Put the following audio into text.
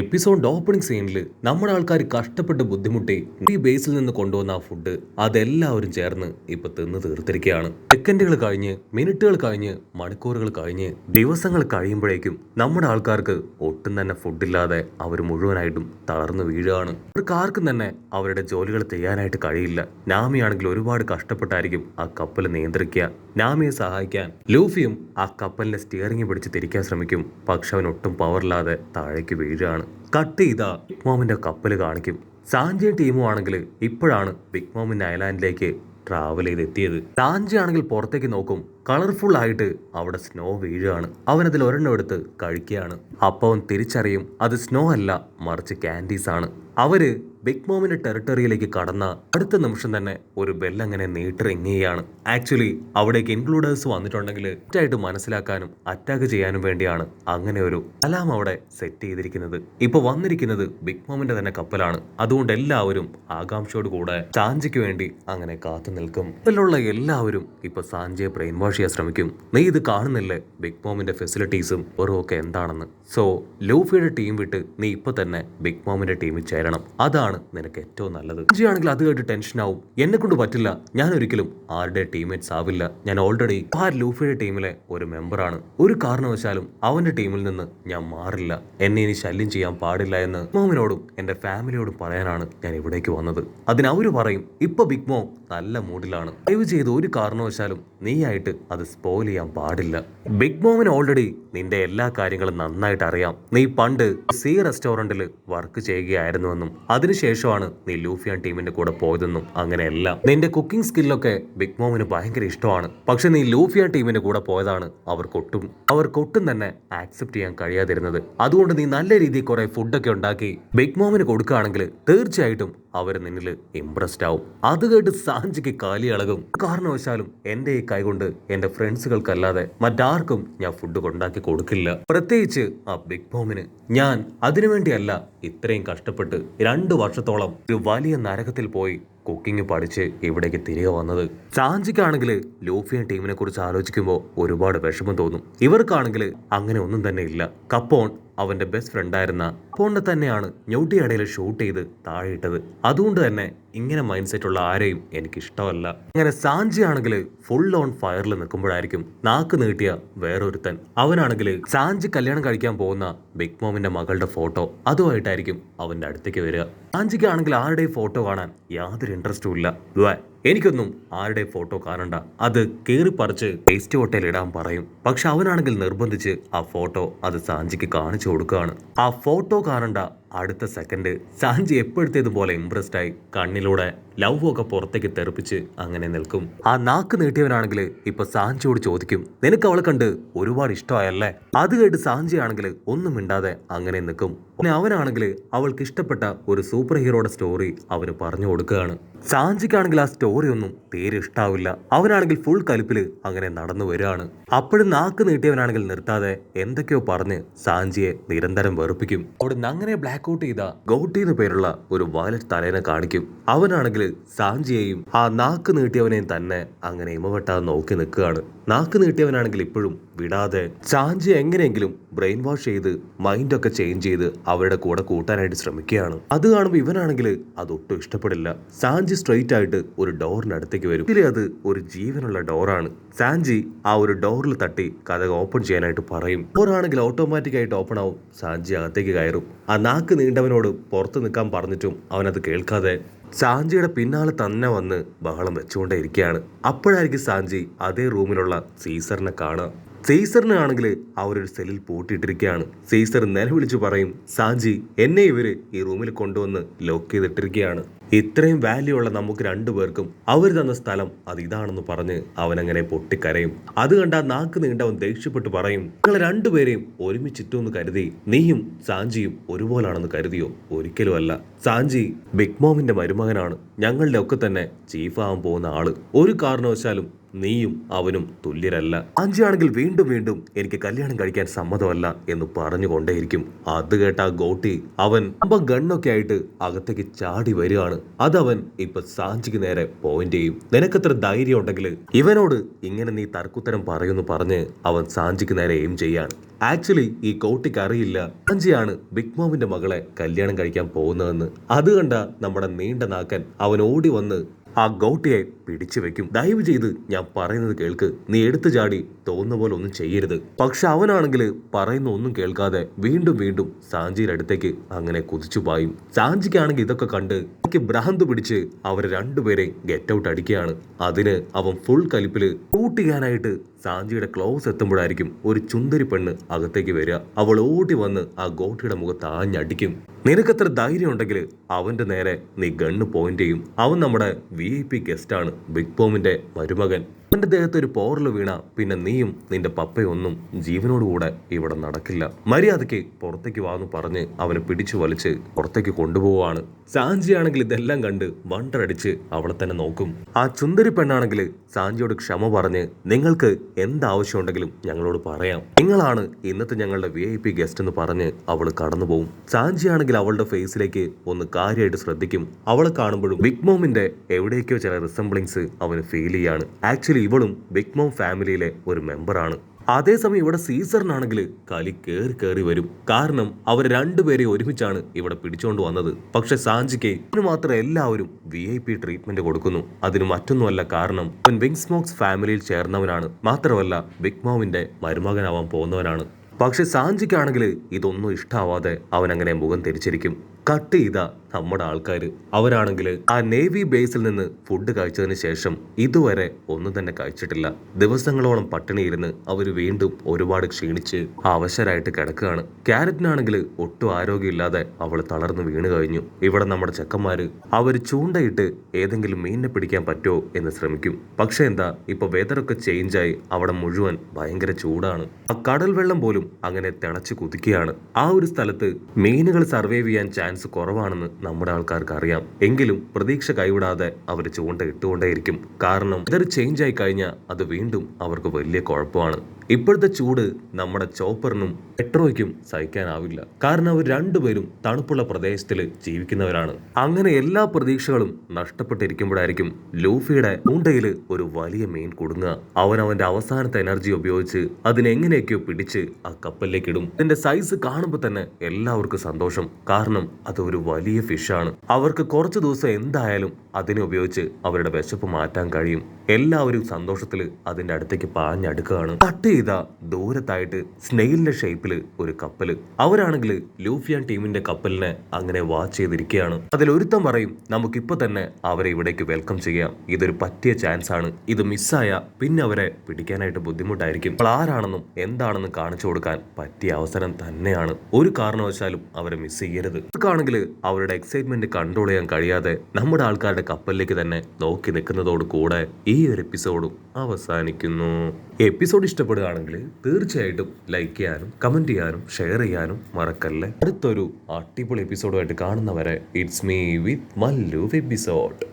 Episode opening സീനിൽ നമ്മുടെ ആൾക്കാർ കഷ്ടപ്പെട്ട് ബുദ്ധിമുട്ടി ഈ ബേസിൽ നിന്ന് കൊണ്ടുവന്ന ആ ഫുഡ് അതെല്ലാവരും ചേർന്ന് ഇപ്പൊ തിന്ന് തീർത്തിരിക്കുകയാണ്. സെക്കൻഡുകൾ കഴിഞ്ഞ്, മിനിറ്റുകൾ കഴിഞ്ഞ്, മണിക്കൂറുകൾ കഴിഞ്ഞ്, ദിവസങ്ങൾ കഴിയുമ്പോഴേക്കും നമ്മുടെ ആൾക്കാർക്ക് ഒട്ടും തന്നെ ഫുഡില്ലാതെ അവർ മുഴുവനായിട്ടും തളർന്നു വീഴുകയാണ്. അവർക്കാർക്കും തന്നെ അവരുടെ ജോലികൾ ചെയ്യാനായിട്ട് കഴിയില്ല. നാമിയാണെങ്കിൽ ഒരുപാട് കഷ്ടപ്പെട്ടായിരിക്കും ആ കപ്പൽ നിയന്ത്രിക്കുക. നാമിയെ സഹായിക്കാൻ ലൂഫിയും ആ കപ്പലിന്റെ സ്റ്റിയറിംഗ് പിടിച്ച് തിരിക്കാൻ ശ്രമിക്കും. പക്ഷെ അവൻ ഒട്ടും പവറില്ലാതെ താഴേക്ക് വീഴുകയാണ്. കട്ട് ചെയ്ത ബിഗ് മോമിന്റെ കപ്പൽ കാണിക്കും. സാഞ്ചിയും ടീമും ആണെങ്കിൽ ഇപ്പോഴാണ് ബിഗ് മോമിന്റെ ഐലാൻഡിലേക്ക് ട്രാവൽ ചെയ്തെത്തിയത്. സാഞ്ചി ആണെങ്കിൽ പുറത്തേക്ക് നോക്കും. കളർഫുൾ ആയിട്ട് അവിടെ സ്നോ വീഴുകയാണ്. അവനതിൽ ഒരെണ്ണം എടുത്ത് കഴിക്കുകയാണ്. അപ്പോൾ അവൻ തിരിച്ചറിയും അത് സ്നോ അല്ല, മറിച്ച് കാൻഡീസ് ആണ്. അവര് ബിഗ് മോമിന്റെ ടെറിട്ടറിയിലേക്ക് കടന്ന അടുത്ത നിമിഷം തന്നെ ഒരു ബെല്ലങ്ങനെ നീട്ടിറിങ്ങുകയാണ്. ആക്ച്വലി അവിടേക്ക് ഇൻക്ലൂഡേഴ്സ് വന്നിട്ടുണ്ടെങ്കിൽ തെറ്റായിട്ട് മനസ്സിലാക്കാനും അറ്റാക്ക് ചെയ്യാനും വേണ്ടിയാണ് അങ്ങനെ ഒരു അലാം അവിടെ സെറ്റ് ചെയ്തിരിക്കുന്നത്. ഇപ്പൊ വന്നിരിക്കുന്നത് ബിഗ് മോമിന്റെ തന്നെ കപ്പലാണ്. അതുകൊണ്ട് എല്ലാവരും ആകാംക്ഷയോട് കൂടെ സാഞ്ചിക്ക് വേണ്ടി അങ്ങനെ കാത്തു നിൽക്കും. ഇതിലുള്ള എല്ലാവരും ഇപ്പൊ സാഞ്ചിയെ ബ്രെയിൻ വാഷ് ചെയ്യാൻ ശ്രമിക്കും. നീ ഇത് കാണുന്നില്ലേ ബിഗ് മോമിന്റെ ഫെസിലിറ്റീസും ഒക്കെ എന്താണെന്ന്. സോ ലൂഫിയുടെ ടീം വിട്ട് നീ ഇപ്പൊ തന്നെ ബിഗ് മോമിന്റെ ടീമിൽ ചേരണം. അതാണ് നിനക്ക് ഏറ്റവും നല്ലത്. ആണെങ്കിൽ അത് കേട്ട് ടെൻഷൻ ആവും. എന്നെ കൊണ്ട് പറ്റില്ല, ഞാൻ ഒരിക്കലും ആരുടെ ടീംമേറ്റ്സ് ആവില്ല. ഞാൻ ഓൾറെഡി ലൂഫിയുടെ ടീമിലെ ഒരു മെമ്പറാണ്. ഒരു കാരണവശാലും അവന്റെ ടീമിൽ നിന്ന് ഞാൻ മാറില്ല. എന്നെ ഇനി ശല്യം ചെയ്യാൻ പാടില്ല എന്ന് മോമിനോടും എന്റെ ഫാമിലിയോടും പറയാനാണ് ഞാൻ ഇവിടേക്ക് വന്നത്. അതിന് അവര് പറയും ഇപ്പൊ ബിഗ് മോം നല്ല മൂഡിലാണ്, ദയവ് ചെയ്ത് ഒരു കാരണവശാലും നീയായിട്ട് അത് സ്പോയിൽ ചെയ്യാൻ പാടില്ല. ബിഗ് മോമിന് ഓൾറെഡി നിന്റെ എല്ലാ കാര്യങ്ങളും നന്നായിട്ട് അറിയാം. നീ പണ്ട് സീ റെസ്റ്റോറന്റിൽ വർക്ക് ചെയ്യുകയായിരുന്നുവെന്നും അതിനുശേഷമാണ് നീ ലൂഫിയാൻ ടീമിന്റെ കൂടെ പോയതെന്നും അങ്ങനെയല്ല. നിന്റെ കുക്കിംഗ് സ്കില്ലൊക്കെ ബിഗ് മോമിന് ഭയങ്കര ഇഷ്ടമാണ്. പക്ഷെ നീ ലൂഫിയാൻ ടീമിന്റെ കൂടെ പോയതാണ് അവർക്കൊട്ടും തന്നെ ആക്സെപ്റ്റ് ചെയ്യാൻ കഴിയാതിരുന്നത്. അതുകൊണ്ട് നീ നല്ല രീതിയിൽ കുറെ ഫുഡൊക്കെ ഉണ്ടാക്കി ബിഗ് മോമിന് കൊടുക്കുകയാണെങ്കിൽ തീർച്ചയായിട്ടും അവർ നിന്നിൽ ഇംപ്രസ്ഡ് ആവും. അത് കേട്ട് സാഞ്ചിക്ക് കാലി ഇളകും. കാരണവശാലും എന്റെ ഈ കൈകൊണ്ട് എന്റെ ഫ്രണ്ട്സുകൾക്കല്ലാതെ മറ്റാർക്കും ഞാൻ ഫുഡ് കൊണ്ടാക്കി കൊടുക്കില്ല. പ്രത്യേകിച്ച് ആ ബിഗ് മോമിന്. ഞാൻ അതിനുവേണ്ടിയല്ല ഇത്രയും കഷ്ടപ്പെട്ട് 2 വർഷത്തോളം ഒരു വലിയ നരകത്തിൽ പോയി കുക്കിംഗ് പഠിച്ച് ഇവിടേക്ക് തിരികെ വന്നത്. സാഞ്ചിക്കാണെങ്കിൽ ലൂഫിയൻ ടീമിനെ കുറിച്ച് ആലോചിക്കുമ്പോൾ ഒരുപാട് വിഷമം തോന്നും. ഇവർക്കാണെങ്കിൽ അങ്ങനെ ഒന്നും തന്നെ ഇല്ല. കപ്പോൺ അവന്റെ ബെസ്റ്റ് ഫ്രണ്ടായിരുന്ന കപ്പോണിനെ തന്നെയാണ് ഞൊട്ടിയടയിൽ ഷൂട്ട് ചെയ്ത് താഴെയിട്ടത്. അതുകൊണ്ട് തന്നെ ഇങ്ങനെ മൈൻഡ് സെറ്റ് ഉള്ള ആരെയും എനിക്ക് ഇഷ്ടമല്ല. അങ്ങനെ സാഞ്ചി ആണെങ്കിൽ ഫുൾ ഓൺ ഫയറിൽ നിൽക്കുമ്പോഴായിരിക്കും നാക്ക് നീട്ടിയ വേറൊരുത്തൻ. അവനാണെങ്കിൽ സാഞ്ചി കല്യാണം കഴിക്കാൻ പോകുന്ന ബിഗ് മോമിന്റെ മകളുടെ ഫോട്ടോ അതുമായിട്ടായിരിക്കും അവന്റെ അടുത്തേക്ക് വരിക. സാഞ്ചിക്കാണെങ്കിൽ ആരുടെയും ഫോട്ടോ കാണാൻ യാതൊരു ഇൻട്രസ്റ്റും ഇല്ല. എനിക്കൊന്നും ആരുടെ ഫോട്ടോ കാണണ്ട, അത് കേറിപ്പറിച്ച് വേസ്റ്റ് ഹോട്ടലിൽ ഇടാൻ പറയും. പക്ഷെ അവനാണെങ്കിൽ നിർബന്ധിച്ച് ആ ഫോട്ടോ അത് സാഞ്ചിക്ക് കാണിച്ചു കൊടുക്കുകയാണ്. ആ ഫോട്ടോ കാണണ്ട അടുത്ത സെക്കൻഡ് സാഞ്ചി എപ്പോഴത്തേതുപോലെ ഇംപ്രസ്ഡ് ആയി കണ്ണിലൂടെ ലവ് ഒക്കെ പുറത്തേക്ക് തെറിപ്പിച്ച് അങ്ങനെ നിൽക്കും. ആ നാക്ക് നീട്ടിയവനാണെങ്കിൽ ഇപ്പൊ സാഞ്ചിയോട് ചോദിക്കും, നിനക്ക് അവളെ കണ്ട് ഒരുപാട് ഇഷ്ടമായല്ലേ? അത് കേട്ട് സാഞ്ചി ആണെങ്കിൽ ഒന്നും മിണ്ടാതെ അങ്ങനെ നിൽക്കും. പിന്നെ അവനാണെങ്കിൽ അവൾക്ക് ഇഷ്ടപ്പെട്ട ഒരു സൂപ്പർ ഹീറോയുടെ സ്റ്റോറി അവന് പറഞ്ഞു കൊടുക്കുകയാണ്. സാഞ്ചിക്കാണെങ്കിൽ ആ സ്റ്റോറി ഒന്നും തീരെ ഇഷ്ടാവില്ല. അവനാണെങ്കിൽ ഫുൾ കലിപ്പില് അങ്ങനെ നടന്നു വരികയാണ്. അപ്പോഴും നാക്ക് നീട്ടിയവനാണെങ്കിൽ നിർത്താതെ എന്തൊക്കെയോ പറഞ്ഞ് സാഞ്ചിയെ നിരന്തരം വെറുപ്പിക്കും. അവിടുന്ന് അങ്ങനെ ബ്ലാക്ക് ഔട്ട് ചെയ്ത ഗോട്ടി എന്ന് പേരുള്ള ഒരു വയലറ്റ് തലേനെ കാണിക്കും. അവനാണെങ്കിൽ സാഞ്ചിയെയും ആ നാക്ക് നീട്ടിയവനെയും തന്നെ അങ്ങനെ ഇമവെട്ടാതെ നോക്കി നിൽക്കുകയാണ്. നാക്ക് നീട്ടിയവനാണെങ്കിൽ ഇപ്പോഴും വിടാതെ സാഞ്ചിയെ എങ്ങനെയെങ്കിലും ബ്രെയിൻ വാഷ് ചെയ്ത് മൈൻഡൊക്കെ ചേഞ്ച് ചെയ്ത് അവരുടെ കൂടെ കൂട്ടാനായിട്ട് ശ്രമിക്കുകയാണ്. അത് കാണുമ്പോൾ ഇവനാണെങ്കിൽ അതൊട്ടും ഇഷ്ടപ്പെടില്ല. സാഞ്ചി സ്ട്രെയിറ്റ് ആയിട്ട് ഒരു ഡോറിന് അടുത്തേക്ക് വരും. ഇതിലെ അത് ഒരു ജീവനുള്ള ഡോറാണ്. സാഞ്ചി ആ ഒരു ഡോറിൽ തട്ടി കഥ ഓപ്പൺ ചെയ്യാനായിട്ട് പറയും. ഡോറാണെങ്കിൽ ഓട്ടോമാറ്റിക് ആയിട്ട് ഓപ്പൺ ആവും. സാഞ്ചി അകത്തേക്ക് കയറും. ആ നാക്ക് നീണ്ടവനോട് പുറത്ത് നിൽക്കാൻ പറഞ്ഞിട്ടും അവനത് കേൾക്കാതെ സാഞ്ചിയുടെ പിന്നാലെ തന്നെ വന്ന് ബഹളം വെച്ചുകൊണ്ടേ ഇരിക്കുകയാണ്. അപ്പോഴായിരിക്കും സാഞ്ചി അതേ റൂമിലുള്ള സീസറിനെ കാണുക. സീസറിനെ ആണെങ്കിൽ അവരൊരു സെല്ലിൽ പൂട്ടിയിട്ടിരിക്കുകയാണ്. സീസർ നിലവിളിച്ചു പറയും, സാഞ്ചി എന്നെ ഇവര് ഈ റൂമിൽ കൊണ്ടുവന്ന് ലോക്ക് ചെയ്തിട്ടിരിക്കുകയാണ്. ഇത്രയും വാല്യൂ ഉള്ള നമുക്ക് 2 പേർക്കും അവർ തന്ന സ്ഥലം അത് ഇതാണെന്ന് പറഞ്ഞ് അവനങ്ങനെ പൊട്ടിക്കരയും. അത് കണ്ട നാക്ക് നീണ്ടവൻ ദേഷ്യപ്പെട്ട് പറയും, നിങ്ങളെ 2 പേരെയും ഒരുമിച്ചിട്ടെന്ന് കരുതി നീയും സാഞ്ചിയും ഒരുപോലാണെന്ന് കരുതിയോ? ഒരിക്കലും അല്ല. സാഞ്ചി ബിഗ് മോമിന്റെ മരുമകനാണ്. ഞങ്ങളുടെ ഒക്കെ തന്നെ ചീഫ് ആവാൻ പോകുന്ന ആള്. ഒരു കാരണവശാലും നീയും അവനും തുല്യരല്ല. സാഞ്ചിയാണെങ്കിൽ വീണ്ടും വീണ്ടും എനിക്ക് കല്യാണം കഴിക്കാൻ സമ്മതമല്ല എന്ന് പറഞ്ഞുകൊണ്ടേയിരിക്കും. അത് കേട്ട ഗോട്ടി അവൻ ഗണ്ണൊക്കെ ആയിട്ട് അകത്തേക്ക് ചാടി വരികയാണ്. അതവൻ ഇപ്പൊ സാഞ്ചിക്ക് നേരെ പോയിന്റ് ചെയ്യും. നിനക്കത്ര ധൈര്യം ഉണ്ടെങ്കിൽ ഇവനോട് ഇങ്ങനെ നീ തർക്കുത്തരം പറയുമെന്ന് പറഞ്ഞ് അവൻ സാഞ്ചിക്ക് നേരെ എയിം ചെയ്യാണ്. ആക്ച്വലി ഈ കോട്ടിക്ക് അറിയില്ല സാഞ്ചിയാണ് ബിഗ് മോമിന്റെ മകളെ കല്യാണം കഴിക്കാൻ പോകുന്നതെന്ന്. അത് കണ്ട നമ്മുടെ നീണ്ട നാക്കൻ അവൻ ഓടി വന്ന് ആ ഗോട്ടിയെ പിടിച്ചു വെക്കും. ദയവ് ചെയ്ത് ഞാൻ പറയുന്നത് കേൾക്ക്, നീ എടുത്തു ചാടി തോന്നുന്ന പോലെ ഒന്നും ചെയ്യരുത്. പക്ഷെ അവനാണെങ്കിൽ പറയുന്ന ഒന്നും കേൾക്കാതെ വീണ്ടും വീണ്ടും സാഞ്ചിയുടെ അടുത്തേക്ക് അങ്ങനെ കുതിച്ചു പായും. സാഞ്ചിക്കാണെങ്കിൽ ഇതൊക്കെ കണ്ട് ഭ്രാന്ത് പിടിച്ച് അവരെ രണ്ടുപേരെയും ഗെറ്റ് ഔട്ട് അടിക്കുകയാണ്. അതിന് അവൻ ഫുൾ കലിപ്പില് ഷൂട്ട് ചെയ്യാനായിട്ട് സാഞ്ചിയുടെ ക്ലോസ് എത്തുമ്പോഴായിരിക്കും ഒരു ചുന്ദരി പെണ്ണ് അകത്തേക്ക് വരിക. അവൾ ഓടി വന്ന് ആ ഗോട്ടിയുടെ മുഖത്ത് ആഞ്ഞടിക്കും. നിനക്കത്ര ധൈര്യം ഉണ്ടെങ്കിൽ അവന്റെ നേരെ നീ ഗണ്ണ് പോയിന്റ് ചെയ്യും. അവൻ നമ്മുടെ VIP ഗസ്റ്റാണ്, ബിഗ് ബോമിന്റെ മരുമകൻ. അവന്റെ ദേഹത്ത് ഒരു പോറല് വീണ പിന്നെ നീയും നിന്റെ പപ്പയൊന്നും ജീവനോടുകൂടെ ഇവിടെ നടക്കില്ല. മര്യാദയ്ക്ക് പുറത്തേക്ക് വാന്ന് പറഞ്ഞ് അവനെ പിടിച്ചു വലിച്ച് പുറത്തേക്ക് കൊണ്ടുപോവാണ്. സാഞ്ചിയാണെങ്കിൽ ഇതെല്ലാം കണ്ട് വണ്ടടിച്ച് അവളെ തന്നെ നോക്കും. ആ ചുന്ദരി പെണ്ണാണെങ്കിൽ സാഞ്ചിയോട് ക്ഷമ പറഞ്ഞ് നിങ്ങൾക്ക് എന്താവശ്യമുണ്ടെങ്കിലും ഞങ്ങളോട് പറയാം, നിങ്ങളാണ് ഇന്നത്തെ ഞങ്ങളുടെ VIP ഗസ്റ്റ് എന്ന് പറഞ്ഞ് അവള് കടന്നു പോകും. സാഞ്ചിയാണെങ്കിൽ അവളുടെ ഫേസിലേക്ക് ഒന്ന് കാര്യമായിട്ട് ശ്രദ്ധിക്കും. അവളെ കാണുമ്പോഴും ബിഗ് മോമിന്റെ എവിടേക്കോ ചില റിസംബ്ലിങ്സ് അവന് ഫീൽ ചെയ്യാണ്. ആക്ച്വലി ഇവളും ബിഗ് മോം ഫാമിലിയിലെ ഒരു മെമ്പറാണ്. അതേസമയം ഇവിടെ സീസറിനാണെങ്കിൽ കലി കയറി വരും. കാരണം അവർ രണ്ടുപേരെ ഒരുമിച്ചാണ് ഇവിടെ പിടിച്ചോണ്ട് വന്നത്. പക്ഷെ സാഞ്ചിക്ക് ഇതിന് മാത്രം എല്ലാവരും VIP ട്രീറ്റ്മെന്റ് കൊടുക്കുന്നു. അതിന് മറ്റൊന്നുമല്ല, കാരണം അവൻ വിങ് സ്മോക്സ് ഫാമിലിയിൽ ചേർന്നവനാണ്. മാത്രമല്ല ബിഗ് മോമിന്റെ മരുമകനാവാൻ പോകുന്നവനാണ്. പക്ഷെ സാഞ്ചിക്കാണെങ്കിൽ ഇതൊന്നും ഇഷ്ടാവാതെ അവൻ അങ്ങനെ മുഖം തിരിച്ചിരിക്കും. കട്ട് ചെയ്ത നമ്മുടെ ആൾക്കാർ അവരാണെങ്കിൽ ആ നേവി ബേസിൽ നിന്ന് ഫുഡ് കഴിച്ചതിന് ശേഷം ഇതുവരെ ഒന്നും തന്നെ കഴിച്ചിട്ടില്ല. ദിവസങ്ങളോളം പട്ടിണിയിരുന്ന് അവർ വീണ്ടും ഒരുപാട് ക്ഷീണിച്ച് അവശരായിട്ട് കിടക്കുകയാണ്. ക്യാരറ്റിനാണെങ്കിൽ ഒട്ടും ആരോഗ്യമില്ലാതെ അവൾ തളർന്നു വീണ് കഴിഞ്ഞു. ഇവിടെ നമ്മുടെ ചെക്കന്മാര് അവർ ചൂണ്ടയിട്ട് ഏതെങ്കിലും മീനിനെ പിടിക്കാൻ പറ്റുമോ എന്ന് ശ്രമിക്കും. പക്ഷെ എന്താ, ഇപ്പൊ വെതറൊക്കെ ചേഞ്ചായി അവിടെ മുഴുവൻ ഭയങ്കര ചൂടാണ്. ആ കടൽ വെള്ളം പോലും അങ്ങനെ തിളച്ച് കുതിക്കുകയാണ്. ആ ഒരു സ്ഥലത്ത് മീനുകൾ സർവൈവ് ചെയ്യാൻ ചാൻസ് കുറവാണെന്ന് നമ്മുടെ ആൾക്കാർക്ക് അറിയാം. എങ്കിലും പ്രതീക്ഷ കൈവിടാതെ അവർ ചൂണ്ട ഇട്ടുകൊണ്ടേയിരിക്കും. കാരണം ഇതൊരു ചേഞ്ച് ആയി കഴിഞ്ഞാൽ അത് വീണ്ടും അവർക്ക് വലിയ കുഴപ്പമാണ്. ഇപ്പോഴത്തെ ചൂട് നമ്മുടെ ചോപ്പറിനും പെട്രോയ്ക്കും സഹിക്കാനാവില്ല. കാരണം അവർ രണ്ടുപേരും തണുപ്പുള്ള പ്രദേശത്തിൽ ജീവിക്കുന്നവരാണ്. അങ്ങനെ എല്ലാ പ്രതീക്ഷകളും നഷ്ടപ്പെട്ടിരിക്കുമ്പോഴായിരിക്കും ലൂഫിയുടെ ചൂണ്ടയിൽ ഒരു വലിയ മീൻ കുടുങ്ങുക. അവന്റെ അവസാനത്തെ എനർജി ഉപയോഗിച്ച് അതിനെങ്ങനെയൊക്കെയോ പിടിച്ച് ആ കപ്പലിലേക്ക് ഇടും. അതിന്റെ സൈസ് കാണുമ്പോൾ തന്നെ എല്ലാവർക്കും സന്തോഷം. കാരണം അത് ഒരു വലിയ ഫിഷാണ്. അവർക്ക് കുറച്ചു ദിവസം എന്തായാലും അതിനെ ഉപയോഗിച്ച് അവരുടെ വിശപ്പ് മാറ്റാൻ കഴിയും. എല്ലാവരും സന്തോഷത്തിൽ അതിന്റെ അടുത്തേക്ക് പാഞ്ഞടുക്കുകയാണ്. കട്ട് ചെയ്ത ദൂരത്തായിട്ട് സ്നെയിലിന്റെ ഷേപ്പിൽ ഒരു കപ്പല്. അവരാണെങ്കിൽ ലൂഫിയാൻ ടീമിന്റെ കപ്പലിനെ അങ്ങനെ വാച്ച് ചെയ്തിരിക്കുകയാണ്. അതിലൊരുത്തം പറയും, നമുക്കിപ്പോ തന്നെ അവരെ ഇവിടേക്ക് വെൽക്കം ചെയ്യാം, ഇതൊരു പറ്റിയ ചാൻസ് ആണ്. ഇത് മിസ്സായ പിന്നെ അവരെ പിടിക്കാനായിട്ട് ബുദ്ധിമുട്ടായിരിക്കും. അപ്പോൾ ആരാണെന്നും എന്താണെന്നും കാണിച്ചു കൊടുക്കാൻ പറ്റിയ അവസരം തന്നെയാണ്. ഒരു കാരണവശാലും അവരെ മിസ് ചെയ്യരുത്. ആണെങ്കിൽ അവരുടെ എക്സൈറ്റ്മെന്റ് കൺട്രോൾ ചെയ്യാൻ കഴിയാതെ നമ്മുടെ ആൾക്കാരുടെ കപ്പലിലേക്ക് തന്നെ നോക്കി നിൽക്കുന്നതോട് കൂടെ ഈ ഒരു എപ്പിസോഡും അവസാനിക്കുന്നു. എപ്പിസോഡ് ഇഷ്ടപ്പെടുകയാണെങ്കിൽ തീർച്ചയായിട്ടും ലൈക്ക് ചെയ്യാനും കമന്റ് ചെയ്യാനും ഷെയർ ചെയ്യാനും മറക്കല്ലേ. അടുത്തൊരു അടിപൊളി എപ്പിസോഡുമായിട്ട് കാണുന്നവരെ it's me with Mallu episode.